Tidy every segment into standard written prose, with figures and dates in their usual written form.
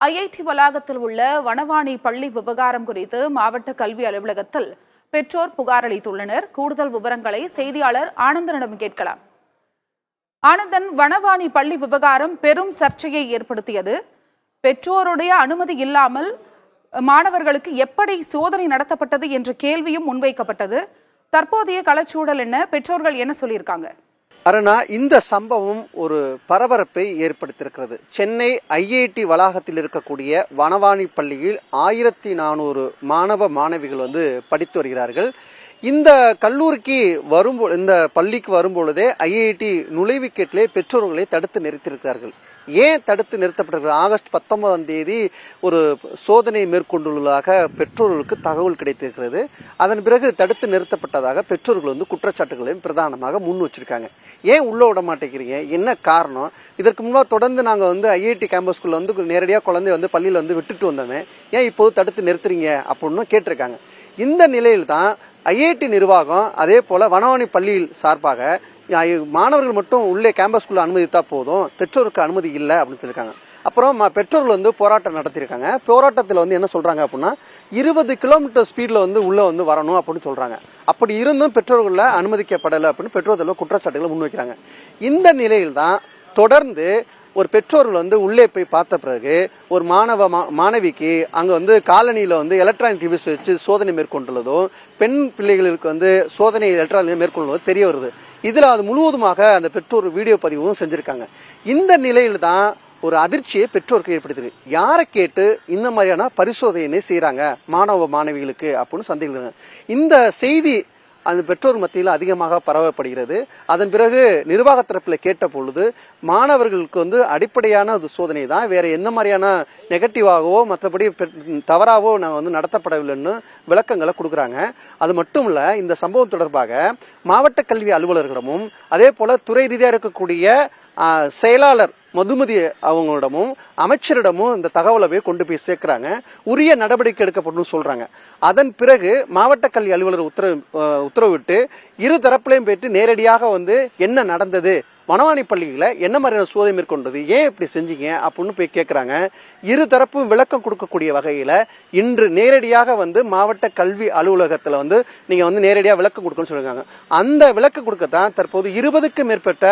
IIT வளாகத்தில் உள்ள வனவாணி பள்ளி விவகாரம் குறித்து மாவட்ட கல்வி அலுவலகத்தில் பெற்றோர் புகார் அளித்துள்ளனர். கூடுதல் விவரங்களை செய்தியாளர் ஆனந்தனிடம் கேட்கலாம். ஆனந்தன், வனவாணி பள்ளி விவகாரம் பெரும் சர்ச்சையை ஏற்படுத்தியது. பெற்றோருடைய அனுமதி இல்லாமல் மாணவர்களுக்கு எப்படி சோதனை நடத்தப்பட்டது என்ற கேள்வியும் முன்வைக்கப்பட்டது. தற்போதைய களச்சூழல் என்ன? பெற்றோர்கள் என்ன சொல்லியிருக்காங்க? அருணா, இந்த சம்பவம் ஒரு பரபரப்பை ஏற்படுத்தியிருக்கிறது. சென்னை ஐஐடி வளாகத்தில் இருக்கக்கூடிய வனவாணி பள்ளியில் 1400 மாணவ மாணவிகள் படித்து வருகிறார்கள். இந்த கல்லூரிக்கு இந்த பள்ளிக்கு வரும்பொழுதே ஐஐடி நுழைவுக்கேட்டிலே பெற்றோர்களை தடுத்து நிறுத்தியிருக்கிறார்கள். ஏன் தடுத்து நிறுத்தப்பட்டிருக்கிறது? ஆகஸ்ட் 19ஆம் தேதி ஒரு சோதனை மேற்கொண்டுள்ளதாக பெற்றோர்களுக்கு தகவல் கிடைத்திருக்கிறது. அதன் பிறகு தடுத்து நிறுத்தப்பட்டதாக பெற்றோர்கள் குற்றச்சாட்டுகளையும் பிரதானமாக முன் வச்சிருக்காங்க. ஏன் உள்ள விட மாட்டேங்கிறீங்க, என்ன காரணம்? இதற்கு முன்பாக தொடர்ந்து நாங்க ஐஐடி கேம்பஸ்குள்ள நேரடியாக குழந்தை பள்ளியில விட்டுட்டு வந்தோமே, ஏன் இப்போது தடுத்து நிறுத்துறீங்க அப்படின்னு கேட்டிருக்காங்க. இந்த நிலையில் தான் ஐஐடி நிர்வாகம் அதே போல வனவாணி பள்ளியில் சார்பாக மாணவர்கள் மட்டும் உள்ளே கேம்பஸ்குள்ள அனுமதித்தா போதும், பெற்றோருக்கு அனுமதி இல்லை அப்படின்னு சொல்லியிருக்காங்க. அப்புறம் பெற்றோர்கள் போராட்டம் நடத்தியிருக்காங்க. போராட்டத்தில் என்ன சொல்றாங்க அப்படின்னா 20 கிலோமீட்டர் ஸ்பீட்ல உள்ள வரணும் அப்படின்னு சொல்றாங்க. அப்படி இருந்தும் பெற்றோர்கள அனுமதிக்கப்படலை அப்படின்னு பெற்றோர்கள் குற்றச்சாட்டுகளை முன்வைக்கிறாங்க. இந்த நிலையில் தான் தொடர்ந்து ஒரு பெற்றோர்கள் உள்ளே போய் பார்த்த பிறகு ஒரு மாணவிக்கு அங்க காலனியில எலக்ட்ரானிக் டிவைஸ் வச்சு சோதனை மேற்கொண்டுள்ளதும், பெண் பிள்ளைகளுக்கு சோதனை எலக்ட்ரானிக் மேற்கொள்வதும் தெரிய வருது. இதுல அது முழுவதுமாக அந்த பெற்றோர் வீடியோ பதிவும் செஞ்சிருக்காங்க. இந்த நிலையில் தான் ஒரு அதிர்ச்சியை பெற்றோருக்கு ஏற்படுத்துது. யாரை கேட்டு இந்த மாதிரியான பரிசோதனை செய்யறாங்க மாணவ மாணவிகளுக்கு அப்படின்னு சந்தேகம். இந்த செய்தி அந்த பெற்றோர் மத்தியில் அதிகமாக பரவப்படுகிறது. அதன் பிறகு நிர்வாக தரப்பில் கேட்ட பொழுது மாணவர்களுக்கு அடிப்படையான சோதனை தான், வேற எந்த மாதிரியான நெகட்டிவாகவோ மற்றபடி தவறாகவோ நாங்கள் நடத்தப்படவில்லைன்னு விளக்கங்களை கொடுக்குறாங்க. அது மட்டும் இல்ல, இந்த சம்பவம் தொடர்பாக மாவட்ட கல்வி அலுவலர்களிடமும் அதே போல துறை ரீதியாக இருக்கக்கூடிய செயலாளர் மதுமதி அவங்களிடமும் அமைச்சரிடமும் இந்த தகவலை கொண்டு போய் சேர்க்கிறாங்க. உரிய நடவடிக்கை எடுக்கப்படும் சொல்றாங்க. அதன் பிறகு மாவட்ட கல்வி அலுவலர் உத்தரவிட்டு இரு தரப்புலையும் போயிட்டு நேரடியாக என்ன நடந்தது, வனவாணி பள்ளியில என்ன மாதிரியான சோதனை மேற்கொண்டது, ஏன் இப்படி செஞ்சீங்க அப்படின்னு போய் கேட்கிறாங்க. இரு தரப்பும் விளக்கம் கொடுக்கக்கூடிய வகையில இன்று நேரடியாக மாவட்ட கல்வி அலுவலகத்துல நீங்க நேரடியாக விளக்கம் கொடுக்கணும்னு சொல்லிருக்காங்க. அந்த விளக்கம் கொடுக்கத்தான் தற்போது 20க்கும் மேற்பட்ட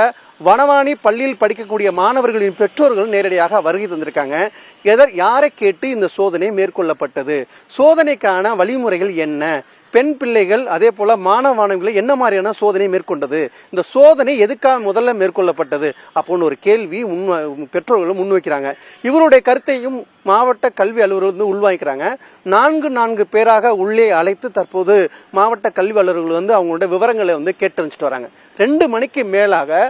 வனவாணி பள்ளியில் படிக்கக்கூடிய மாணவர்களின் பெற்றோர்கள் நேரடியாக வருகை தந்திருக்காங்க. யாரை கேட்டு இந்த சோதனை மேற்கொள்ளப்பட்டது, சோதனைக்கான வழிமுறைகள் என்ன, பெண் பிள்ளைகள் அதே போல மாணவ மாணவிகளை என்ன மாதிரியான சோதனை மேற்கொண்டது, இந்த சோதனை எதுக்காக முதல்ல மேற்கொள்ளப்பட்டது அப்படின்னு ஒரு கேள்வி பெற்றோர்களும் முன்வைக்கிறாங்க. இவருடைய கருத்தையும் மாவட்ட கல்வி அலுவலர்கள் உள்வாங்கிக்கிறாங்க. 4 பேராக உள்ளே அழைத்து தற்போது மாவட்ட கல்வி அலுவலர்கள் அவங்களுடைய விவரங்களை கேட்டறிஞ்சிட்டு வராங்க. 2 மணிக்கு மேலாக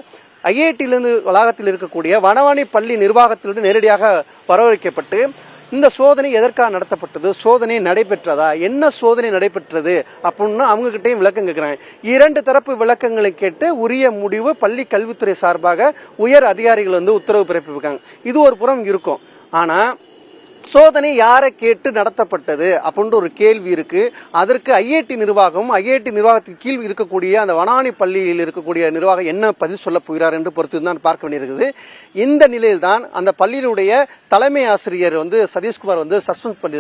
ஐஐடியிலிருந்து வளாகத்தில் இருக்கக்கூடிய வனவாணி பள்ளி நிர்வாகத்திலிருந்து நேரடியாக வரவழைக்கப்பட்டு இந்த சோதனை எதற்காக நடத்தப்பட்டது, சோதனை நடைபெற்றதா, என்ன சோதனை நடைபெற்றது அப்படின்னு அவங்க கிட்டையும் விளக்கம் கேட்கிறாங்க. 2 தரப்பு விளக்கங்களை கேட்டு உரிய முடிவு பள்ளி கல்வித்துறை சார்பாக உயர் அதிகாரிகள் உத்தரவு பிறப்பிப்பாங்க. இது ஒரு புறம் இருக்கும். ஆனா சோதனை யாரை கேட்டு நடத்தப்பட்டது அப்படின்ற ஒரு கேள்வி இருக்கு. அதற்கு ஐஐடி நிர்வாகத்தின் கீழ் இருக்கக்கூடிய அந்த வனவாணி பள்ளியில் இருக்கக்கூடிய நிர்வாகம் என்ன பதில் சொல்ல போகிறார் என்று பொறுத்து தான் பார்க்க வேண்டியிருக்குது. இந்த நிலையில் தான் அந்த பள்ளியினுடைய தலைமை ஆசிரியர் சதீஷ்குமார் சஸ்பெண்ட்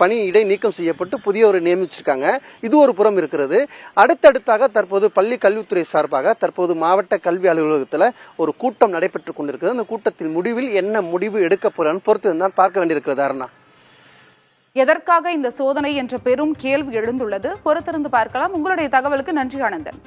பணி இடை நீக்கம் செய்யப்பட்டு புதியவர் நியமிச்சிருக்காங்க. இது ஒரு புறம் இருக்கிறது. அடுத்தடுத்தாக தற்போது பள்ளி கல்வித்துறை சார்பாக தற்போது மாவட்ட கல்வி அலுவலகத்தில் ஒரு கூட்டம் நடைபெற்றுக் கொண்டிருக்கிறது. அந்த கூட்டத்தின் முடிவில் என்ன முடிவு எடுக்க போறான்னு பொறுத்து தான் பார்க்க வேண்டியிருக்கிறது. எதற்காக இந்த சோதனை என்ற பெரும் கேள்வி எழுந்துள்ளது. பொறுத்திருந்து பார்க்கலாம். உங்களுடைய தகவலுக்கு நன்றி ஆனந்தன்.